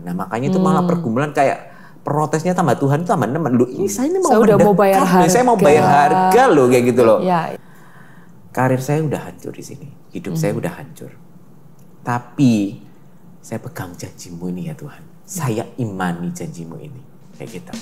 Nah makanya itu malah pergumulan kayak protesnya tambah Tuhan itu tambah nemen. Loh ini saya ini mau bayar harga. Saya mau bayar harga loh kayak gitu loh. Ya. Karir saya udah hancur di sini. Hidup saya udah hancur. Tapi saya pegang janjimu ini ya Tuhan. Saya imani janjimu ini. Kayak gitu.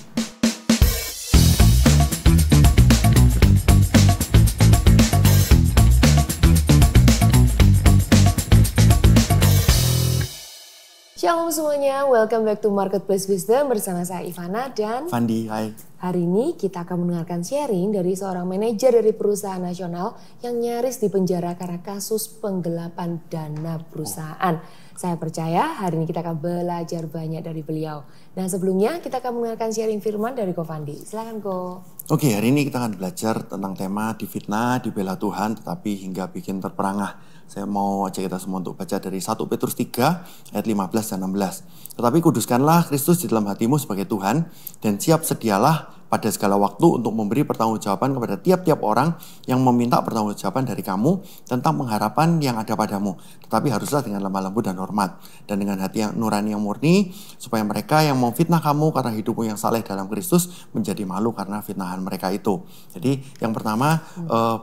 Shalom semuanya, welcome back to Marketplace Wisdom bersama saya Ivana dan Fandi, hai. Hari ini kita akan mendengarkan sharing dari seorang manajer dari perusahaan nasional yang nyaris dipenjara karena kasus penggelapan dana perusahaan. Saya percaya hari ini kita akan belajar banyak dari beliau. Nah sebelumnya kita akan mendengarkan sharing firman dari Ko Fandi. Silakan Ko. Oke, hari ini kita akan belajar tentang tema difitnah, dibela Tuhan, tetapi hingga bikin terperangah. Saya mau ajak kita semua untuk baca dari 1 Petrus 3 ayat 15 dan 16. Tetapi kuduskanlah Kristus di dalam hatimu sebagai Tuhan dan siap sedialah pada segala waktu untuk memberi pertanggungjawaban kepada tiap-tiap orang yang meminta pertanggungjawaban dari kamu tentang pengharapan yang ada padamu. Tetapi haruslah dengan lemah lembut dan hormat dan dengan hati yang nurani yang murni supaya mereka yang memfitnah kamu karena hidupmu yang saleh dalam Kristus menjadi malu karena fitnahan mereka itu. Jadi yang pertama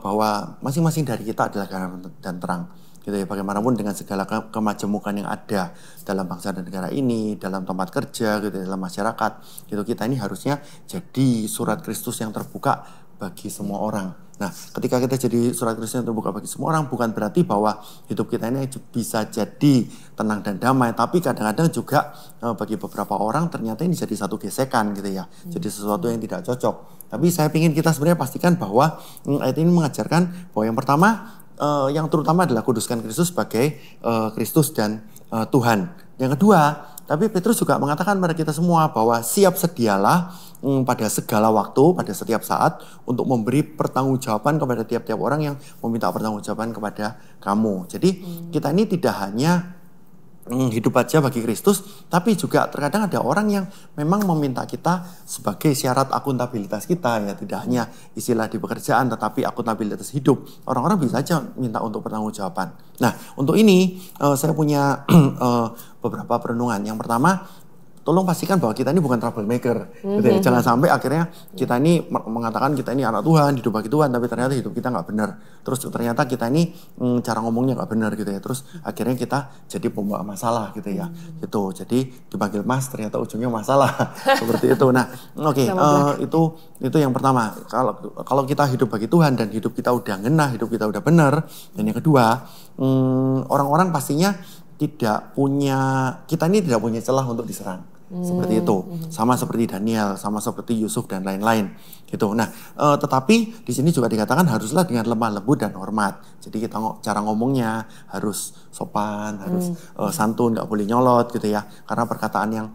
bahwa masing-masing dari kita adalah garam dan terang. Gitu ya, bagaimanapun dengan segala kemajemukan yang ada dalam bangsa dan negara ini, dalam tempat kerja, gitu, dalam masyarakat, gitu, kita ini harusnya jadi surat Kristus yang terbuka bagi semua orang. Nah, ketika kita jadi surat Kristus yang terbuka bagi semua orang, bukan berarti bahwa hidup kita ini bisa jadi tenang dan damai, tapi kadang-kadang juga bagi beberapa orang ternyata ini jadi satu gesekan gitu ya, jadi sesuatu yang tidak cocok. Tapi saya ingin kita sebenarnya pastikan bahwa ayat ini mengajarkan bahwa yang pertama, yang terutama adalah kuduskan Kristus sebagai Kristus dan Tuhan. Yang kedua, tapi Petrus juga mengatakan kepada kita semua bahwa siap sedialah pada segala waktu, pada setiap saat untuk memberi pertanggungjawaban kepada tiap-tiap orang yang meminta pertanggungjawaban kepada kamu. Jadi kita ini tidak hanya hidup aja bagi Kristus, tapi juga terkadang ada orang yang memang meminta kita sebagai syarat akuntabilitas kita ya, tidak hanya istilah di pekerjaan tetapi akuntabilitas hidup. Orang-orang bisa aja minta untuk pertanggungjawaban. Nah, untuk ini saya punya beberapa perenungan. Yang pertama, tolong pastikan bahwa kita ini bukan troublemaker. Gitu ya. Jangan sampai akhirnya kita ini mengatakan kita ini anak Tuhan, hidup bagi Tuhan, tapi ternyata hidup kita nggak benar. Terus ternyata kita ini cara ngomongnya nggak benar gitu ya. Terus akhirnya kita jadi pembawa masalah gitu ya. Gitu. Jadi dipanggil Mas, ternyata ujungnya masalah. Seperti itu. Nah, oke, itu yang pertama. Kalau kita hidup bagi Tuhan dan hidup kita udah ngena, hidup kita udah benar. Dan yang kedua, orang-orang pastinya kita ini tidak punya celah untuk diserang. Seperti itu. Sama seperti Daniel, sama seperti Yusuf dan lain-lain. Gitu. Nah, tetapi di sini juga dikatakan haruslah dengan lemah lembut dan hormat. Jadi kita cara ngomongnya harus sopan, harus santun, nggak boleh nyolot gitu ya. Karena perkataan yang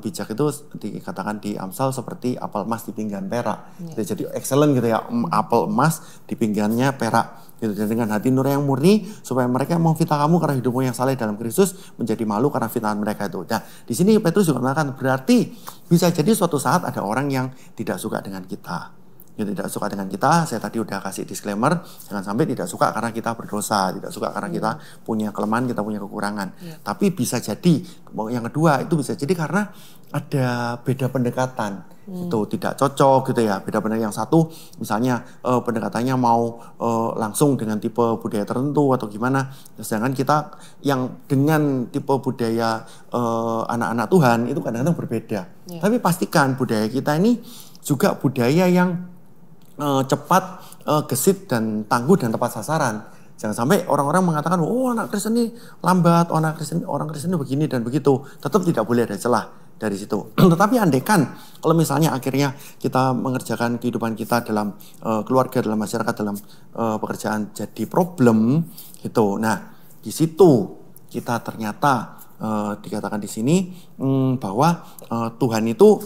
bijak itu dikatakan di Amsal seperti apel emas di pinggan perak. Gitu. Jadi excellent gitu ya, apel emas di pinggannya perak. Gitu. Dan dengan hati nur yang murni supaya mereka yang memfitnah kamu karena hidupmu yang saleh dalam Kristus menjadi malu karena fitnahan mereka itu. Nah, di sini Petrus juga mengatakan berarti bisa jadi suatu saat ada orang yang tidak suka dengan kita. Yang tidak suka dengan kita, saya tadi udah kasih disclaimer, jangan sampai tidak suka karena kita berdosa, tidak suka karena kita punya kelemahan, kita punya kekurangan. Tapi bisa jadi, yang kedua itu bisa jadi karena ada beda pendekatan, itu tidak cocok gitu ya. Beda pendekatan, yang satu misalnya pendekatannya mau langsung dengan tipe budaya tertentu atau gimana, sedangkan kita yang dengan tipe budaya anak-anak Tuhan itu kadang-kadang berbeda. Tapi pastikan budaya kita ini juga budaya yang cepat, gesit dan tangguh dan tepat sasaran. Jangan sampai orang-orang mengatakan, oh anak Kristen ini lambat, oh orang Kristen ini begini dan begitu. Tetap tidak boleh ada celah dari situ. Tetapi andaikan kalau misalnya akhirnya kita mengerjakan kehidupan kita dalam keluarga, dalam masyarakat, dalam pekerjaan jadi problem gitu. Nah, di situ kita ternyata dikatakan di sini bahwa Tuhan itu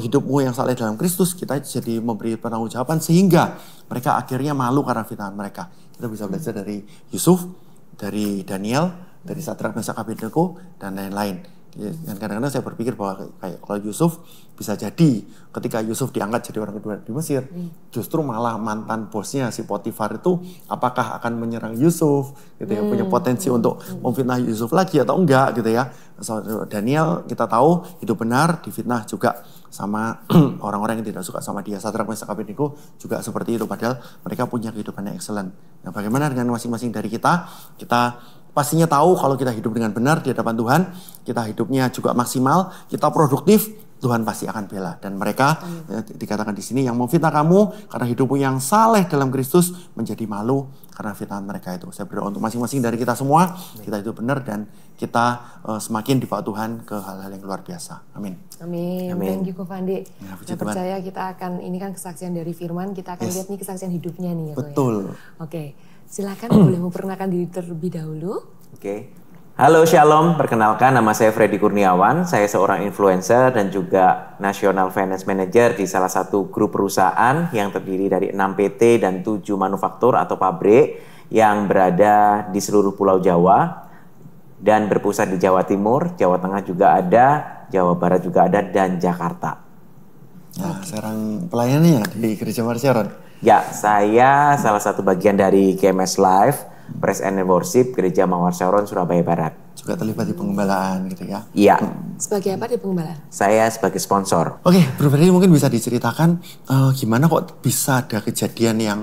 hidupmu yang saleh dalam Kristus, kita jadi memberi pertanggungjawaban sehingga mereka akhirnya malu karena fitnahan mereka. Kita bisa belajar dari Yusuf, dari Daniel, dari Sadrak, Mesak, Abednego dan lain-lain. Dan kadang-kadang saya berpikir bahwa kayak kalau Yusuf bisa jadi ketika Yusuf diangkat jadi orang kedua di Mesir, justru malah mantan bosnya si Potifar itu apakah akan menyerang Yusuf gitu ya, punya potensi untuk memfitnah Yusuf lagi atau enggak gitu ya. So, Daniel kita tahu hidup benar, difitnah juga sama orang-orang yang tidak suka sama dia. Sadrak, Mesak, Abednego juga seperti itu, padahal mereka punya kehidupan yang excellent. Nah, bagaimana dengan masing-masing dari kita? Kita pastinya tahu kalau kita hidup dengan benar di hadapan Tuhan, kita hidupnya juga maksimal, kita produktif, Tuhan pasti akan bela. Dan mereka dikatakan di sini yang memfitnah kamu karena hidupmu yang saleh dalam Kristus menjadi malu karena fitnah mereka itu. Saya berdoa untuk masing-masing dari kita semua, kita hidup benar dan kita semakin dibawa Tuhan ke hal-hal yang luar biasa. Amin. Amin. Thank you Ko Fandi. Ya, Saya percaya kita akan, ini kan kesaksian dari Firman, kita akan lihat nih kesaksian hidupnya nih ya. Betul. Oke. Silakan boleh memperkenalkan diri terlebih dahulu. Oke. Halo Shalom, perkenalkan nama saya Freddy Kurniawan. Saya seorang influencer dan juga National Finance Manager di salah satu grup perusahaan yang terdiri dari 6 PT dan 7 manufaktur atau pabrik yang berada di seluruh Pulau Jawa dan berpusat di Jawa Timur, Jawa Tengah juga ada, Jawa Barat juga ada, dan Jakarta. Nah, sekarang pelayannya di Gereja Marsyaron. Ya, saya salah satu bagian dari GMS Live, Praise and Worship, Gereja Mawar Sharon, Surabaya Barat. Juga terlibat di pengembalaan gitu ya. Iya. Sebagai apa di pengembalaan? Saya sebagai sponsor. Oke, Bro Freddy mungkin bisa diceritakan gimana kok bisa ada kejadian yang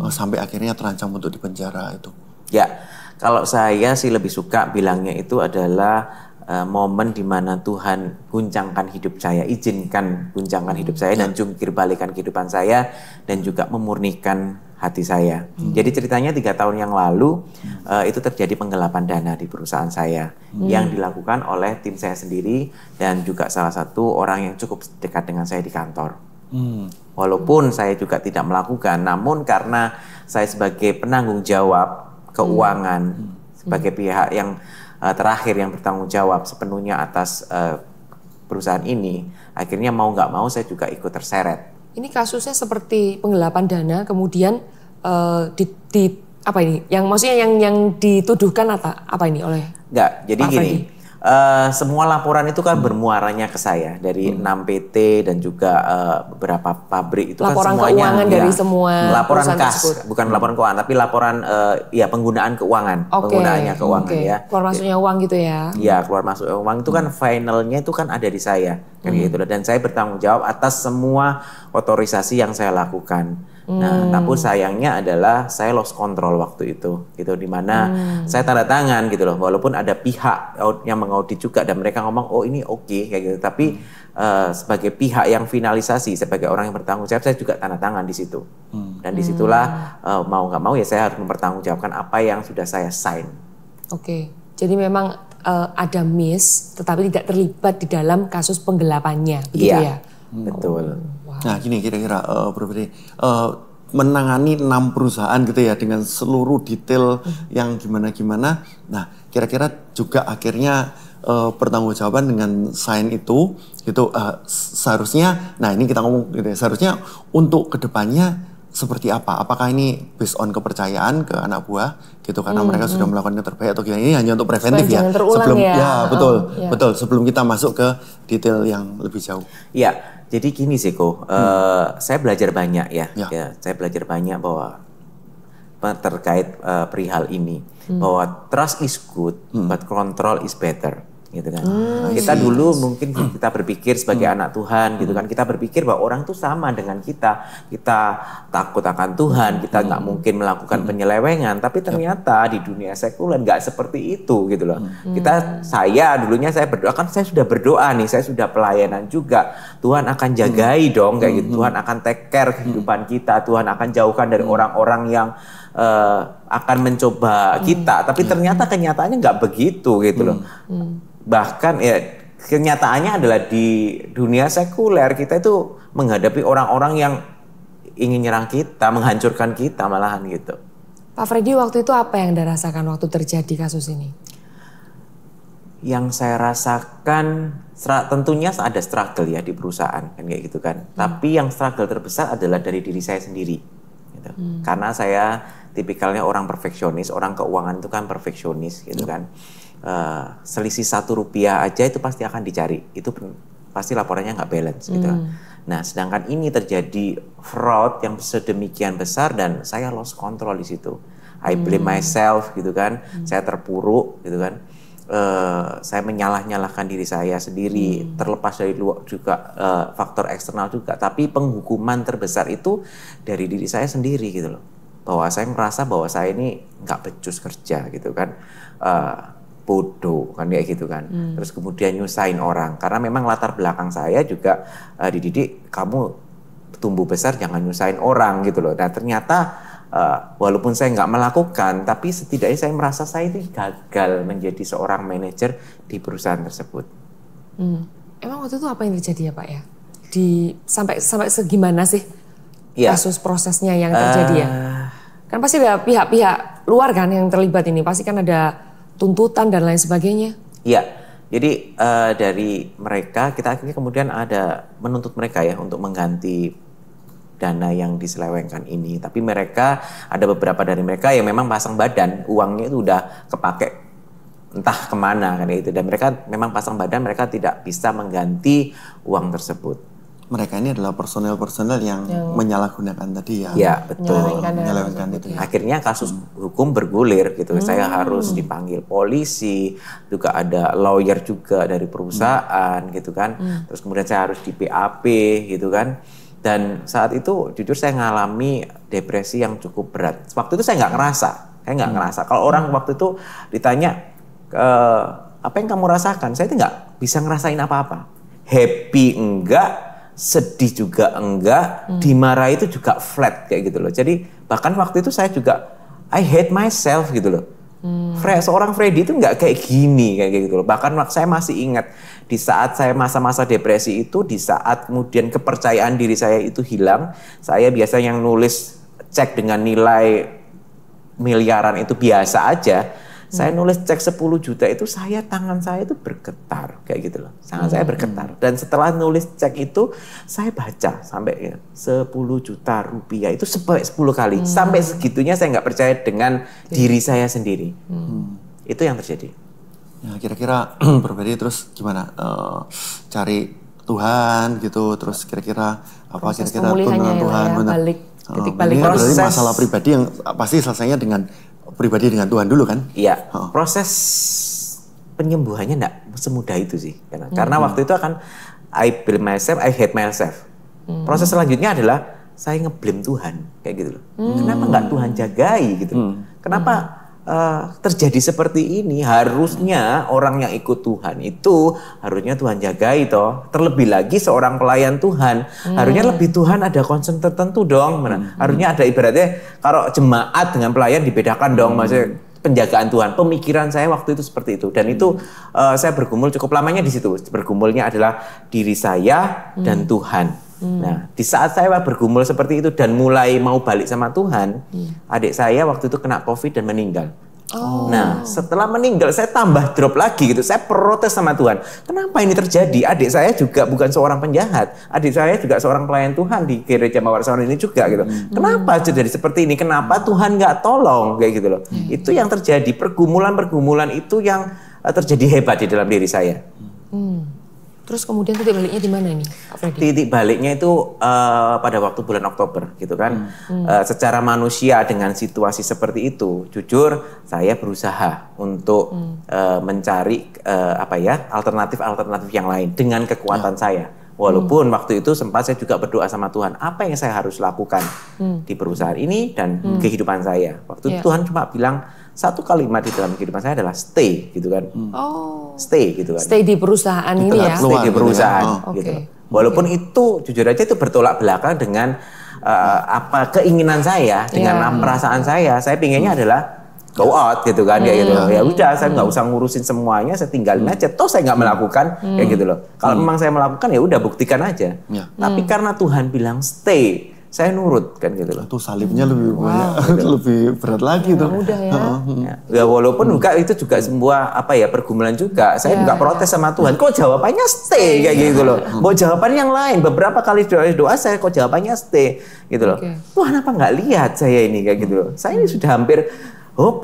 sampai akhirnya terancam untuk dipenjara itu? Ya, kalau saya sih lebih suka bilangnya itu adalah momen di mana Tuhan guncangkan hidup saya, izinkan guncangkan hidup saya dan jungkir balikan kehidupan saya dan juga memurnikan hati saya. Jadi ceritanya 3 tahun yang lalu itu terjadi penggelapan dana di perusahaan saya yang dilakukan oleh tim saya sendiri dan juga salah satu orang yang cukup dekat dengan saya di kantor. Walaupun saya juga tidak melakukan, namun karena saya sebagai penanggung jawab keuangan, sebagai pihak yang terakhir yang bertanggung jawab sepenuhnya atas perusahaan ini, akhirnya mau nggak mau saya juga ikut terseret. Ini kasusnya seperti penggelapan dana, kemudian apa ini? Yang maksudnya yang dituduhkan apa ini oleh? Nggak, jadi Pak gini. Semua laporan itu kan bermuaranya ke saya dari 6 PT dan juga beberapa pabrik itu laporan kan semuanya keuangan ya, dari semua laporan kas, tersebut. bukan laporan keuangan tapi laporan ya penggunaan keuangan, penggunaannya keuangan ya. Keluar masuknya uang gitu ya. Ya, keluar masuk uang itu kan finalnya itu kan ada di saya kan gitu, dan saya bertanggung jawab atas semua otorisasi yang saya lakukan. Nah, tapi sayangnya adalah saya lost control waktu itu, gitu, dimana saya tanda tangan gitu loh, walaupun ada pihak yang mengaudit juga dan mereka ngomong oh ini oke, kayak gitu, tapi sebagai pihak yang finalisasi, sebagai orang yang bertanggung jawab, saya juga tanda tangan di situ, dan disitulah mau nggak mau ya saya harus mempertanggungjawabkan apa yang sudah saya sign. Oke, jadi memang ada miss, tetapi tidak terlibat di dalam kasus penggelapannya, begitu ya? Betul. Wow. Nah gini kira-kira Bro Freddy, menangani 6 perusahaan gitu ya dengan seluruh detail yang gimana-gimana. Nah kira-kira juga akhirnya pertanggungjawaban dengan sign itu gitu seharusnya, nah ini kita ngomong gitu ya, seharusnya untuk kedepannya seperti apa? Apakah ini based on kepercayaan ke anak buah gitu karena mereka sudah melakukan yang terbaik atau gimana? Ini hanya untuk preventif ya. Sebelum betul sebelum kita masuk ke detail yang lebih jauh. Iya. Jadi gini sih Ko, saya belajar banyak ya. Saya belajar banyak bahwa terkait perihal ini, bahwa trust is good, but control is better, gitu kan. Kita dulu mungkin kita berpikir sebagai anak Tuhan, gitu kan. Kita berpikir bahwa orang tuh sama dengan kita takut akan Tuhan, kita nggak mungkin melakukan penyelewengan. Tapi ternyata di dunia sekuler nggak seperti itu, gitu loh. Saya dulunya saya berdoa, kan saya sudah berdoa nih, saya sudah pelayanan juga. Tuhan akan jagai dong, kayak gitu. Tuhan akan take care kehidupan kita. Tuhan akan jauhkan dari orang-orang yang akan mencoba kita. Tapi ternyata kenyataannya nggak begitu, gitu loh. Bahkan ya kenyataannya adalah di dunia sekuler kita itu menghadapi orang-orang yang ingin nyerang kita, menghancurkan kita malahan gitu. Pak Freddy, waktu itu apa yang Anda rasakan waktu terjadi kasus ini? Yang saya rasakan tentunya ada struggle ya di perusahaan kan kayak gitu kan. Tapi yang struggle terbesar adalah dari diri saya sendiri. Gitu. Karena saya tipikalnya orang perfeksionis, orang keuangan itu kan perfeksionis gitu kan. selisih Rp1 aja itu pasti akan dicari. Itu pasti laporannya nggak balance gitu. Nah, sedangkan ini terjadi fraud yang sedemikian besar dan saya lost control di situ. I blame myself gitu kan. Saya terpuruk gitu kan. Saya menyalah-nyalahkan diri saya sendiri, terlepas dari luar juga faktor eksternal juga. Tapi penghukuman terbesar itu dari diri saya sendiri gitu loh. Bahwa saya merasa bahwa saya ini nggak becus kerja gitu kan. Bodoh kan kayak gitu kan. Terus kemudian nyusahin orang karena memang latar belakang saya juga dididik kamu tumbuh besar jangan nyusahin orang gitu loh. Nah ternyata walaupun saya nggak melakukan tapi setidaknya saya merasa saya itu gagal menjadi seorang manajer di perusahaan tersebut. Emang waktu itu apa yang terjadi ya Pak ya? Sampai segimana sih kasus prosesnya yang terjadi ya? Kan pasti ada pihak-pihak luar kan yang terlibat ini, pasti kan ada tuntutan dan lain sebagainya. Iya, jadi dari mereka kita akhirnya kemudian ada menuntut mereka ya untuk mengganti dana yang diselewengkan ini. Tapi mereka ada beberapa dari mereka yang memang pasang badan, uangnya itu udah kepake entah kemana kan itu. Dan mereka memang pasang badan, mereka tidak bisa mengganti uang tersebut. Mereka ini adalah personel-personel yang menyalahgunakan tadi ya. Ya betul. Menyelewengkan itu. Akhirnya kasus hukum bergulir gitu. Saya harus dipanggil polisi, juga ada lawyer juga dari perusahaan gitu kan. Terus kemudian saya harus di PAP gitu kan. Dan saat itu jujur saya ngalami depresi yang cukup berat. Waktu itu saya nggak ngerasa. Kalau orang waktu itu ditanya apa yang kamu rasakan, saya itu nggak bisa ngerasain apa-apa. Happy enggak. Sedih juga enggak, dimarahi itu juga flat kayak gitu loh. Jadi bahkan waktu itu saya juga I hate myself gitu loh. Seorang Freddy itu enggak kayak gini kayak gitu loh. Bahkan saya masih ingat di saat saya masa-masa depresi itu, di saat kemudian kepercayaan diri saya itu hilang, saya biasa yang nulis cek dengan nilai miliaran itu biasa aja. Saya nulis cek 10 juta itu tangan saya itu bergetar kayak gitu loh. Tangan saya bergetar. Dan setelah nulis cek itu saya baca sampai 10 juta rupiah itu sampai 10 kali. Sampai segitunya saya nggak percaya dengan diri saya sendiri. Itu yang terjadi. Ya, kira-kira berbeda terus gimana? Cari Tuhan gitu, terus kira-kira apa kira-kira pemulihannya Tuhan ya, balik titik balik. Ini berarti masalah pribadi yang pasti selesainya dengan pribadi dengan Tuhan dulu kan? Iya, proses penyembuhannya enggak semudah itu sih. Karena waktu itu akan I blame myself, I hate myself. Proses selanjutnya adalah saya ngeblame Tuhan, kayak gitu loh. Kenapa enggak Tuhan jagai gitu? Kenapa terjadi seperti ini? Harusnya orang yang ikut Tuhan itu harusnya Tuhan jagai toh. Terlebih lagi seorang pelayan Tuhan, harusnya lebih Tuhan ada concern tertentu dong. Harusnya ada ibaratnya kalau jemaat dengan pelayan dibedakan dong, maksudnya penjagaan Tuhan. Pemikiran saya waktu itu seperti itu dan itu saya bergumul cukup lamanya di situ. Bergumulnya adalah diri saya dan Tuhan. Nah, di saat saya bergumul seperti itu dan mulai mau balik sama Tuhan, adik saya waktu itu kena COVID dan meninggal. Nah, setelah meninggal saya tambah drop lagi gitu. Saya protes sama Tuhan. Kenapa ini terjadi? Adik saya juga bukan seorang penjahat. Adik saya juga seorang pelayan Tuhan di gereja Mawar Saron ini juga gitu. Kenapa jadi seperti ini? Kenapa Tuhan nggak tolong kayak gitu loh? Itu yang terjadi. Pergumulan-pergumulan itu yang terjadi hebat di dalam diri saya. Terus kemudian titik baliknya di mana ini, Pak Freddy? Titik baliknya itu pada waktu bulan Oktober, gitu kan. Secara manusia dengan situasi seperti itu, jujur saya berusaha untuk mencari alternatif yang lain dengan kekuatan saya. Walaupun waktu itu sempat saya juga berdoa sama Tuhan, apa yang saya harus lakukan di perusahaan ini dan kehidupan saya. Waktu itu Tuhan cuma bilang satu kalimat di dalam kehidupan saya adalah stay, gitu kan. Stay, gitu kan. Stay di perusahaan ini ya. Stay di perusahaan, gitu. Walaupun itu jujur aja itu bertolak belakang dengan keinginan saya, dengan perasaan saya. Saya pinginnya adalah go out gitu kan, ya gitu. Ya udah, saya nggak usah ngurusin semuanya, saya tinggalin aja. Toh saya nggak melakukan, kayak gitu loh. Kalau memang saya melakukan ya udah buktikan aja. Tapi karena Tuhan bilang stay, saya nurut kan gitu loh. Itu salibnya lebih banyak, lebih berat lagi tuh. Mudah ya. Ya walaupun juga itu juga sebuah pergumulan juga. Saya juga protes sama Tuhan. Kok jawabannya stay kayak gitu loh. Mau jawaban yang lain. Beberapa kali doa saya kok jawabannya stay gitu loh. Tuhan apa nggak lihat saya ini kayak gitu loh. Saya ini sudah hampir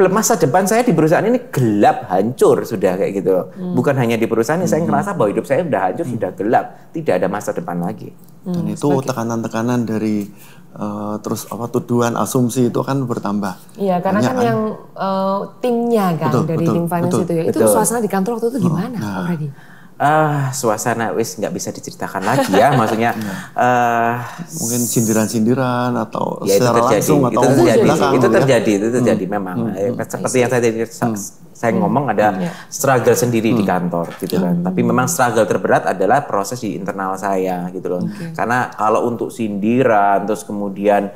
masa depan saya di perusahaan ini gelap, hancur sudah kayak gitu. Bukan hanya di perusahaan ini, saya ngerasa bahwa hidup saya udah hancur, sudah gelap, tidak ada masa depan lagi. Dan itu tekanan-tekanan dari tuduhan, asumsi itu kan bertambah. Iya, karena kan yang timnya kan dari tim finance itu ya. Itu suasana di kantor waktu itu gimana, Pak Freddy? Suasana nggak bisa diceritakan lagi ya, maksudnya mungkin sindiran-sindiran atau ya, secara langsung atau itu terjadi memang seperti yang saya ngomong ada struggle sendiri di kantor gitu kan. Tapi memang struggle terberat adalah proses di internal saya gitu loh. Karena kalau untuk sindiran terus kemudian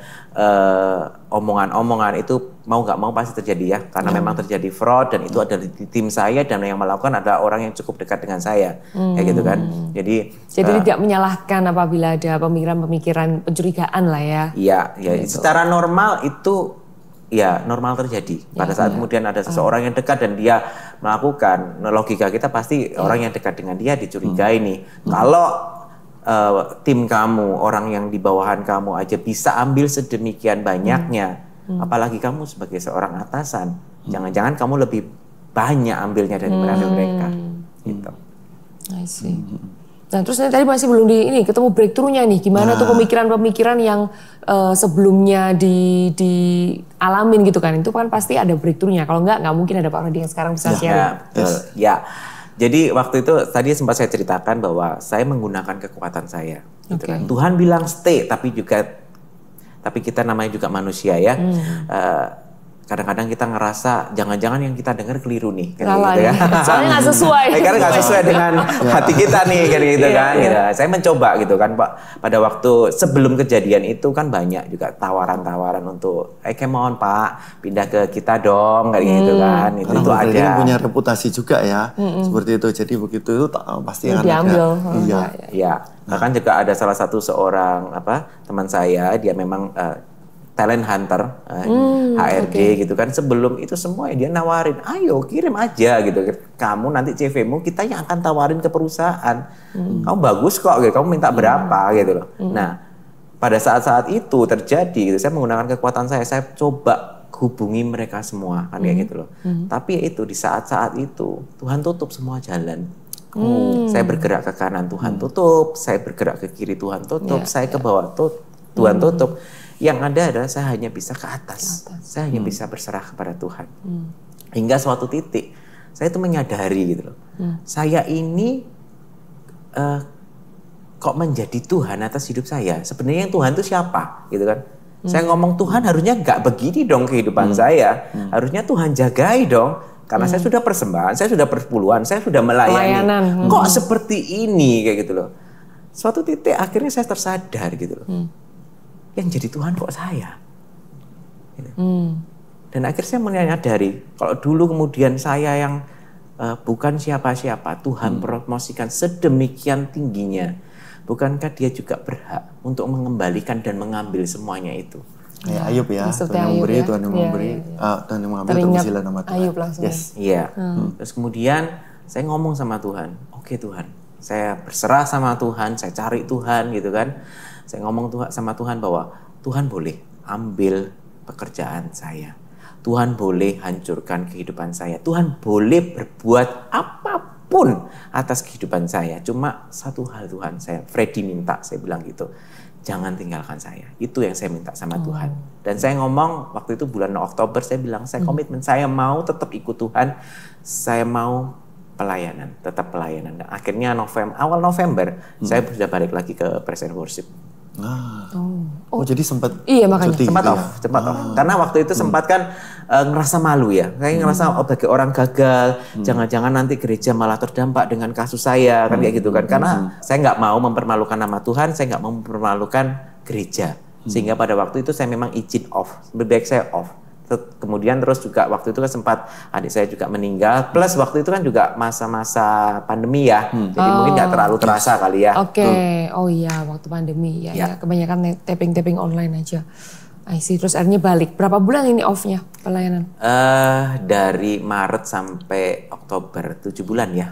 omongan-omongan itu mau nggak mau pasti terjadi ya, karena memang terjadi fraud dan itu ada di tim saya dan yang melakukan adalah orang yang cukup dekat dengan saya kayak gitu kan. Jadi tidak menyalahkan apabila ada pemikiran-pemikiran pencurigaan lah ya. Iya, gitu. Secara normal itu ya normal terjadi pada saat kemudian ada seseorang yang dekat dan dia melakukan, logika kita pasti orang yang dekat dengan dia dicurigai nih. Kalau tim kamu, orang yang di bawahan kamu aja bisa ambil sedemikian banyaknya, apalagi kamu sebagai seorang atasan, jangan-jangan kamu lebih banyak ambilnya dari mereka gitu. I see. Nah terus tadi masih belum ketemu breakthrough-nya nih, gimana tuh pemikiran-pemikiran yang sebelumnya dialamin gitu kan, itu kan pasti ada breakthrough-nya, kalau nggak mungkin ada Pak Freddy yang sekarang bisa share. Ya. Jadi waktu itu tadi sempat saya ceritakan bahwa saya menggunakan kekuatan saya, gitu kan. Tuhan bilang stay, tapi kita namanya juga manusia ya. Kadang-kadang kita ngerasa jangan-jangan yang kita dengar keliru nih, kayak gitu ya. Soalnya nggak sesuai. Karena nggak sesuai dengan hati kita nih, kayak gitu kan. Gitu. Saya mencoba gitu kan, Pak. Pada waktu sebelum kejadian itu kan banyak juga tawaran-tawaran untuk, come on Pak, pindah ke kita dong, kayak gitu kan. Itu ada. Kan punya reputasi juga ya, seperti itu. Jadi begitu itu pasti akan diambil. Iya. Bahkan juga ada salah satu teman saya, dia memang talent hunter, HRD gitu kan. Sebelum itu semua dia nawarin, ayo kirim aja gitu. Kamu nanti CV-mu kita yang akan tawarin ke perusahaan. Kamu bagus kok, gitu. Kamu minta berapa gitu loh. Nah, pada saat-saat itu terjadi, gitu, saya menggunakan kekuatan saya coba hubungi mereka semua kan kayak gitu loh. Tapi itu di saat-saat itu Tuhan tutup semua jalan. Saya bergerak ke kanan, Tuhan tutup. Saya bergerak ke kiri, Tuhan tutup. Saya ke bawah, Tuhan tutup. Yang ada adalah saya hanya bisa ke atas. Saya hanya bisa berserah kepada Tuhan. Hingga suatu titik, saya itu menyadari gitu loh. Saya ini kok menjadi Tuhan atas hidup saya. Sebenarnya yang Tuhan itu siapa? Gitu kan. Saya ngomong Tuhan harusnya nggak begini dong kehidupan saya. Harusnya Tuhan jagai dong. Karena saya sudah persembahan, saya sudah perpuluhan, saya sudah melayani. Kok seperti ini kayak gitu loh. Suatu titik akhirnya saya tersadar gitu loh. Yang jadi Tuhan kok saya. Gitu. Dan akhirnya saya menyadari kalau dulu kemudian saya yang bukan siapa-siapa, Tuhan promosikan sedemikian tingginya, bukankah dia juga berhak untuk mengembalikan dan mengambil semuanya itu? Kayak Ayub ya, Tuhan yang memberi, Tuhan yang memberi, Tuhan yang mengambil, terpujilah nama Tuhan. Ayub langsung. Iya. Terus kemudian saya ngomong sama Tuhan, oke Tuhan, saya berserah sama Tuhan, saya cari Tuhan gitu kan. Saya ngomong sama Tuhan bahwa Tuhan boleh ambil pekerjaan saya. Tuhan boleh hancurkan kehidupan saya. Tuhan boleh berbuat apapun atas kehidupan saya. Cuma satu hal Tuhan, Freddy minta, saya bilang gitu. Jangan tinggalkan saya. Itu yang saya minta sama Tuhan. Dan saya ngomong waktu itu bulan Oktober, saya bilang saya komitmen, saya mau tetap ikut Tuhan. Saya mau pelayanan, tetap pelayanan. Dan akhirnya awal November, saya sudah balik lagi ke Praise and Worship. Jadi sempat cuti, sempat off. Karena waktu itu sempat kan ngerasa malu ya. Saya ngerasa sebagai orang gagal, jangan-jangan nanti gereja malah terdampak dengan kasus saya kan kayak gitu kan. Karena saya nggak mau mempermalukan nama Tuhan, saya nggak mau mempermalukan gereja. Sehingga pada waktu itu saya memang izin off, lebih baik saya off. Kemudian terus juga waktu itu kan sempat adik saya juga meninggal, plus waktu itu kan juga masa-masa pandemi ya, jadi mungkin nggak terlalu terasa kali ya. Oh iya, waktu pandemi ya. Kebanyakan taping online aja. I see. Terus akhirnya balik. Berapa bulan ini off-nya pelayanan? Dari Maret sampai Oktober, 7 bulan ya.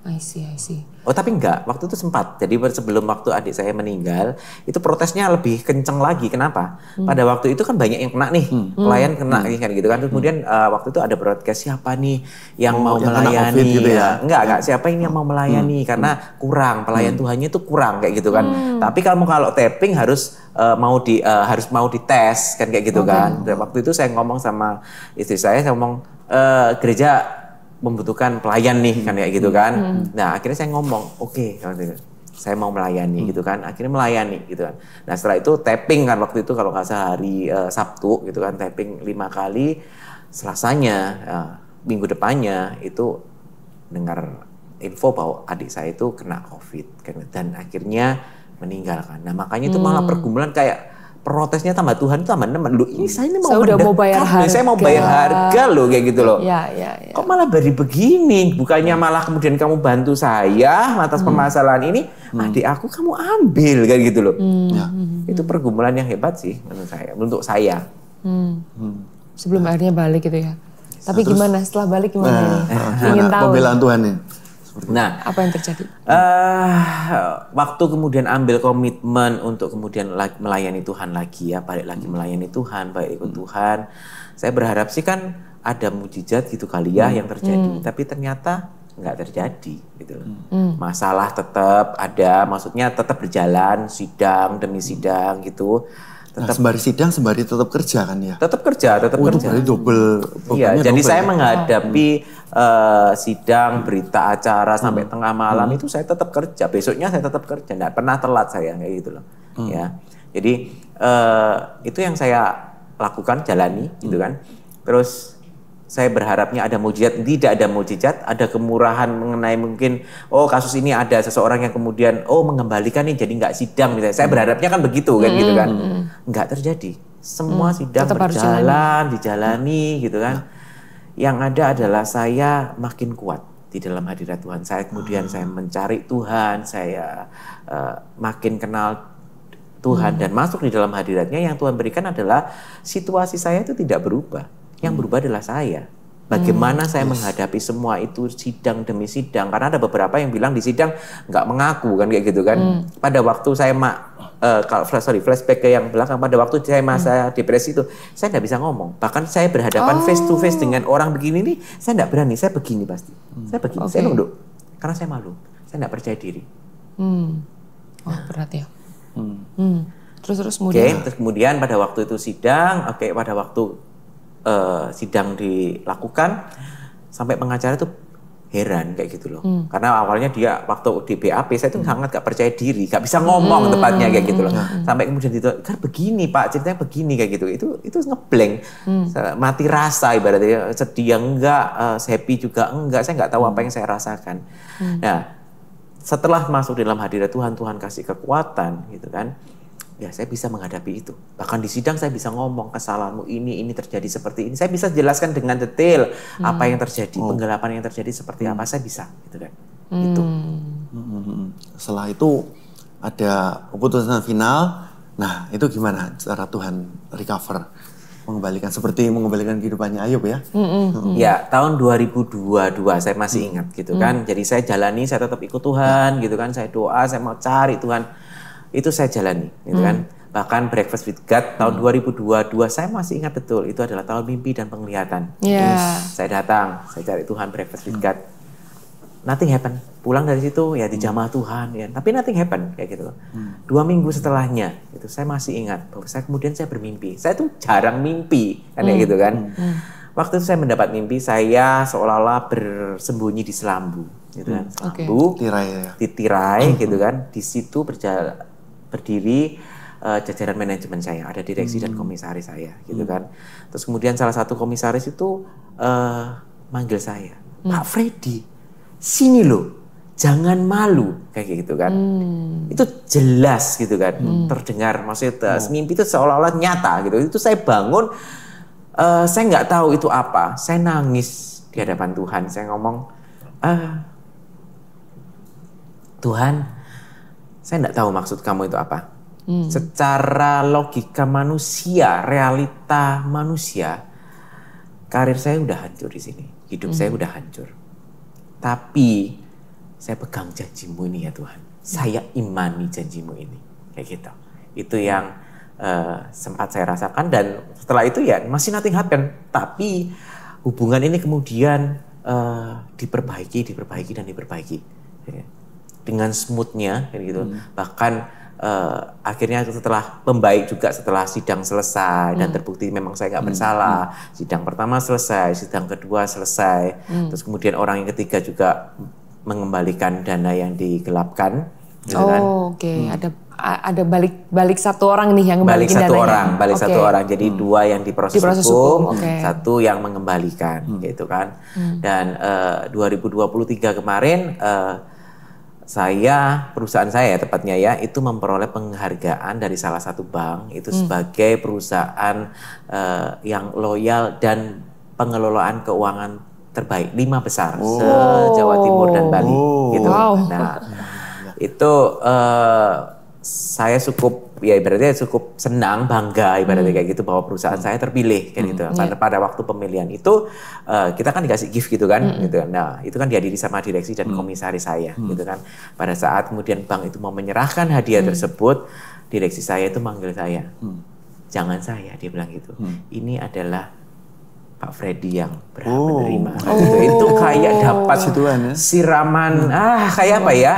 I see. Oh tapi enggak, waktu itu sempat. Jadi sebelum waktu adik saya meninggal, itu protesnya lebih kenceng lagi. Kenapa? Pada waktu itu kan banyak yang kena nih, pelayan kena kan gitu kan. Terus kemudian waktu itu ada broadcast siapa nih yang mau yang melayani. gitu ya? Enggak, siapa ini yang mau melayani karena kurang, pelayan Tuhannya itu kurang kayak gitu kan. Tapi kalau tapping harus mau dites kan kayak gitu kan. Dan waktu itu saya ngomong sama istri saya ngomong gereja membutuhkan pelayan nih kan kayak gitu kan. Nah akhirnya saya ngomong oke, saya mau melayani gitu kan. Akhirnya melayani gitu kan. Nah setelah itu tapping kan waktu itu kalau nggak salah hari Sabtu gitu kan, tapping 5 kali. Selasanya minggu depannya itu dengar info bahwa adik saya itu kena COVID kan, dan akhirnya meninggal kan. Nah makanya itu malah pergumulan kayak protesnya tambah Tuhan itu tambah nemen. Loh ini saya ini mau bayar harga. Saya mau bayar harga loh kayak gitu loh. Ya. Kok malah begini? Bukannya malah kemudian kamu bantu saya atas permasalahan ini, adik aku kamu ambil kayak gitu loh. Itu pergumulan yang hebat sih untuk saya. Sebelum akhirnya balik gitu ya. Tapi gimana setelah balik gimana ini? Ingin tahu. Pembelaan Tuhan ini. Nah, apa yang terjadi? Waktu kemudian ambil komitmen untuk kemudian melayani Tuhan lagi ya, balik lagi melayani Tuhan, balik ikut Tuhan. Saya berharap sih kan ada mujizat gitu kali ya yang terjadi, tapi ternyata nggak terjadi gitu loh. Masalah tetap ada, maksudnya tetap berjalan sidang demi sidang gitu. Tetap sembari sidang, sembari tetap kerja kan ya? Tetap kerja. Itu berarti double. Iya, jadi saya menghadapi sidang, berita acara sampai tengah malam itu saya tetap kerja. Besoknya saya tetap kerja, nggak pernah telat saya kayak gitu loh. Ya, jadi itu yang saya lakukan, jalani gitu kan. Terus saya berharapnya ada mujizat, tidak ada mujizat, ada kemurahan mengenai mungkin kasus ini ada seseorang yang kemudian mengembalikan nih jadi nggak sidang misalnya. Saya berharapnya kan begitu kan gitu kan. Nggak terjadi. Semua sidang berjalan, dijalani gitu kan. Yang ada adalah saya makin kuat di dalam hadirat Tuhan. Saya kemudian saya mencari Tuhan, saya makin kenal Tuhan dan masuk di dalam hadiratnya. Yang Tuhan berikan adalah situasi saya itu tidak berubah. Yang berubah adalah saya. Bagaimana saya menghadapi semua itu sidang demi sidang. Karena ada beberapa yang bilang di sidang nggak mengaku kan kayak gitu kan. Pada waktu saya flashback ke yang belakang, pada waktu saya masa depresi itu, saya nggak bisa ngomong. Bahkan saya berhadapan face to face dengan orang begini nih, saya nggak berani. Saya begini pasti. Saya begini, saya nunduk. Karena saya malu. Saya nggak percaya diri. Berat ya. Terus kemudian? Terus kemudian pada waktu itu sidang, pada waktu sidang dilakukan, sampai pengacara itu heran kayak gitu loh. Karena awalnya dia waktu di BAP saya itu sangat gak percaya diri, gak bisa ngomong tepatnya kayak gitu loh. Sampai kemudian kan begini Pak, ceritanya begini kayak gitu. Itu ngeblank, mati rasa ibaratnya, sedih enggak, happy juga enggak, saya nggak tahu apa yang saya rasakan. Nah, setelah masuk dalam hadirat Tuhan, Tuhan kasih kekuatan gitu kan. Ya saya bisa menghadapi itu. Bahkan di sidang saya bisa ngomong kesalahanmu ini terjadi seperti ini. Saya bisa jelaskan dengan detail apa yang terjadi, penggelapan yang terjadi seperti apa, saya bisa gitu kan. Itu. Setelah itu ada keputusan final. Nah, itu gimana cara Tuhan recover? Mengembalikan kehidupannya Ayub ya? Ya, tahun 2022 saya masih ingat gitu kan. Jadi saya jalani, saya tetap ikut Tuhan gitu kan. Saya doa, saya mau cari Tuhan. Itu saya jalani, gitu kan. Bahkan Breakfast with God tahun 2022 saya masih ingat betul, itu adalah tahun mimpi dan penglihatan. Saya datang, saya cari Tuhan, Breakfast with God. Nothing happen. Pulang dari situ ya di jamaah Tuhan ya, tapi nothing happen kayak gitu loh. 2 minggu setelahnya itu saya masih ingat bahwa kemudian saya bermimpi. Saya tuh jarang mimpi kan kayak gitu kan. Waktu itu saya mendapat mimpi, saya seolah-olah bersembunyi di selambu, gitu kan. Selambu, di tirai gitu kan. Di situ berdiri jajaran manajemen saya, ada direksi dan komisaris saya gitu kan. Terus kemudian salah satu komisaris itu manggil saya, Pak Freddy, sini loh, jangan malu kayak gitu kan. Itu jelas gitu kan, terdengar, maksudnya mimpi itu seolah-olah nyata gitu. Itu saya bangun, saya nggak tahu itu apa, saya nangis di hadapan Tuhan, saya ngomong, Tuhan, saya nggak tahu maksud kamu itu apa. Secara logika manusia, realita manusia, karir saya udah hancur di sini, hidup saya udah hancur. Tapi saya pegang janjimu ini ya Tuhan. Saya imani janjimu ini. Kayak gitu. Itu yang sempat saya rasakan, dan setelah itu ya masih nothing happen. Tapi hubungan ini kemudian diperbaiki ya. Dengan smoothnya kayak gitu. Bahkan akhirnya setelah membaik juga setelah sidang selesai dan terbukti memang saya nggak bersalah. Sidang pertama selesai, sidang kedua selesai. Terus kemudian orang yang ketiga juga mengembalikan dana yang digelapkan. Gitu kan? Oke. Ada balik satu orang nih yang ngembalikan dananya. Balik satu orang. Jadi dua yang diproses hukum, satu yang mengembalikan, gitu kan. Dan 2023 kemarin perusahaan saya tepatnya ya, itu memperoleh penghargaan dari salah satu bank itu sebagai perusahaan yang loyal dan pengelolaan keuangan terbaik 5 besar se-Jawa Timur dan Bali gitu. Nah, itu saya ibaratnya cukup senang, bangga ibaratnya kayak gitu bahwa perusahaan saya terpilih kayak gitu. Karena pada waktu pemilihan itu kita kan dikasih gift gitu kan, gitu. Nah, itu kan dihadiri sama direksi dan komisaris saya gitu kan. Pada saat kemudian bank itu mau menyerahkan hadiah tersebut, direksi saya itu manggil saya. Jangan saya, dia bilang gitu. Ini adalah Pak Freddy yang berhak menerima. Itu kayak dapat siraman, kayak apa ya?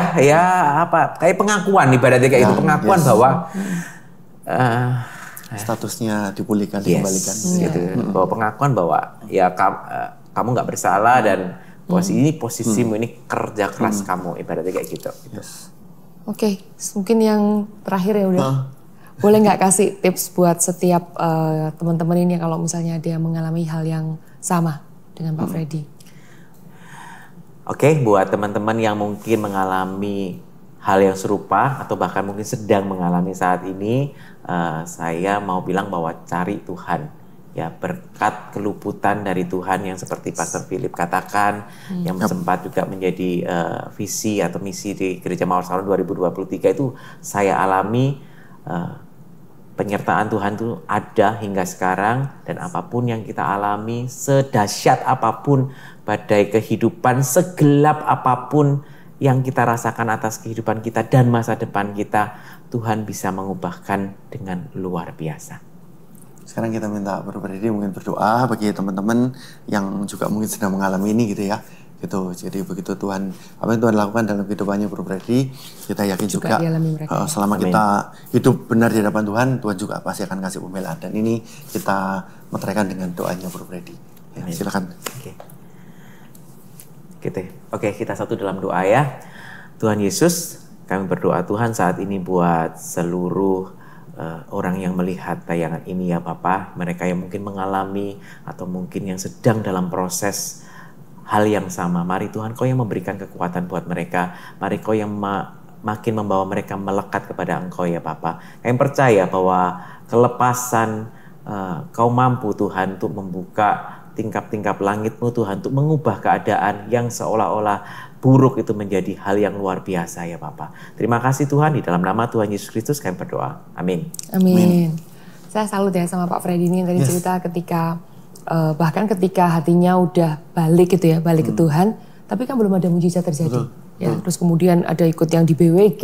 Kayak pengakuan ibaratnya kayak itu, pengakuan bahwa statusnya dipulihkan, dikembalikan. Gitu. Bahwa pengakuan bahwa ya kamu nggak bersalah dan posisimu ini kerja keras kamu, ibaratnya kayak gitu. Oke, mungkin yang terakhir ya udah. Boleh nggak kasih tips buat setiap teman-teman ini kalau misalnya dia mengalami hal yang sama dengan Pak Freddy? Oke, buat teman-teman yang mungkin mengalami hal yang serupa atau bahkan mungkin sedang mengalami saat ini, saya mau bilang bahwa cari Tuhan. Ya, berkat keluputan dari Tuhan yang seperti Pastor Philip katakan, yang sempat juga menjadi visi atau misi di Gereja Mawar Salon 2023 itu saya alami. Penyertaan Tuhan itu ada hingga sekarang, dan apapun yang kita alami, sedahsyat apapun badai kehidupan, segelap apapun yang kita rasakan atas kehidupan kita dan masa depan kita, Tuhan bisa mengubahkan dengan luar biasa. Sekarang kita minta Bro Freddy mungkin berdoa bagi teman-teman yang juga mungkin sedang mengalami ini gitu ya. Gitu. Jadi begitu Tuhan, apa yang Tuhan lakukan dalam kehidupannya Bro Freddy, kita yakin juga selama kita hidup benar di hadapan Tuhan, Tuhan juga pasti akan kasih pembelaan. Dan ini kita meteraikan dengan doanya Bro Freddy. Ya, silakan. Oke, kita satu dalam doa ya. Tuhan Yesus, kami berdoa Tuhan saat ini buat seluruh orang yang melihat tayangan ini ya Bapa, mereka yang mungkin mengalami atau mungkin yang sedang dalam proses hal yang sama. Mari Tuhan, Kau yang memberikan kekuatan buat mereka. Mari Kau yang makin membawa mereka melekat kepada Engkau ya Bapa. Kami percaya bahwa kelepasan Kau mampu Tuhan untuk membuka tingkap-tingkap langit-Mu Tuhan, untuk mengubah keadaan yang seolah-olah buruk itu menjadi hal yang luar biasa ya Bapa. Terima kasih Tuhan, di dalam nama Tuhan Yesus Kristus kami berdoa. Amin. Amin. Saya salut ya sama Pak Freddy ini yang tadi cerita ketika bahkan ketika hatinya udah balik gitu ya, balik ke Tuhan, tapi kan belum ada mujizat terjadi. Ya, terus kemudian ada ikut yang di BWG,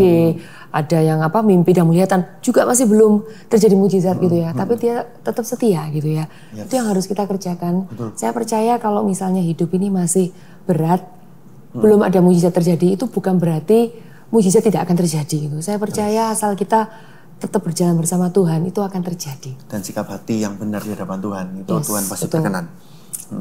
ada yang mimpi dan penglihatan, juga masih belum terjadi mujizat gitu ya. Tapi dia tetap setia gitu ya. Itu yang harus kita kerjakan. Saya percaya kalau misalnya hidup ini masih berat, belum ada mujizat terjadi, itu bukan berarti mujizat tidak akan terjadi gitu. Saya percaya asal kita tetap berjalan bersama Tuhan, itu akan terjadi. Dan sikap hati yang benar di hadapan Tuhan, itu Tuhan pasti berkenan.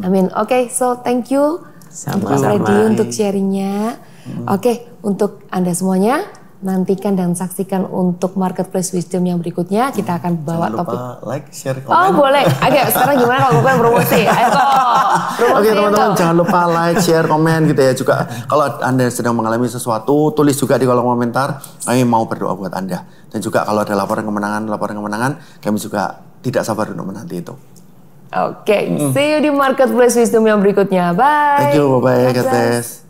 Amin. Oke, so thank you untuk Mas Freddy untuk sharingnya. Oke, untuk Anda semuanya, nantikan dan saksikan untuk Marketplace Wisdom yang berikutnya. Kita akan bawa topik. Like, share, komen. Oh boleh. Oke, sekarang gimana kalau bukan promosi? Ayo Oke teman-teman, jangan lupa like, share, komen gitu ya. Juga kalau Anda sedang mengalami sesuatu, tulis juga di kolom komentar. Kami mau berdoa buat Anda. Dan juga kalau ada laporan kemenangan, kami juga tidak sabar untuk menanti itu. Oke, see you di Marketplace Wisdom yang berikutnya. Bye. Thank you, bye-bye, God bless.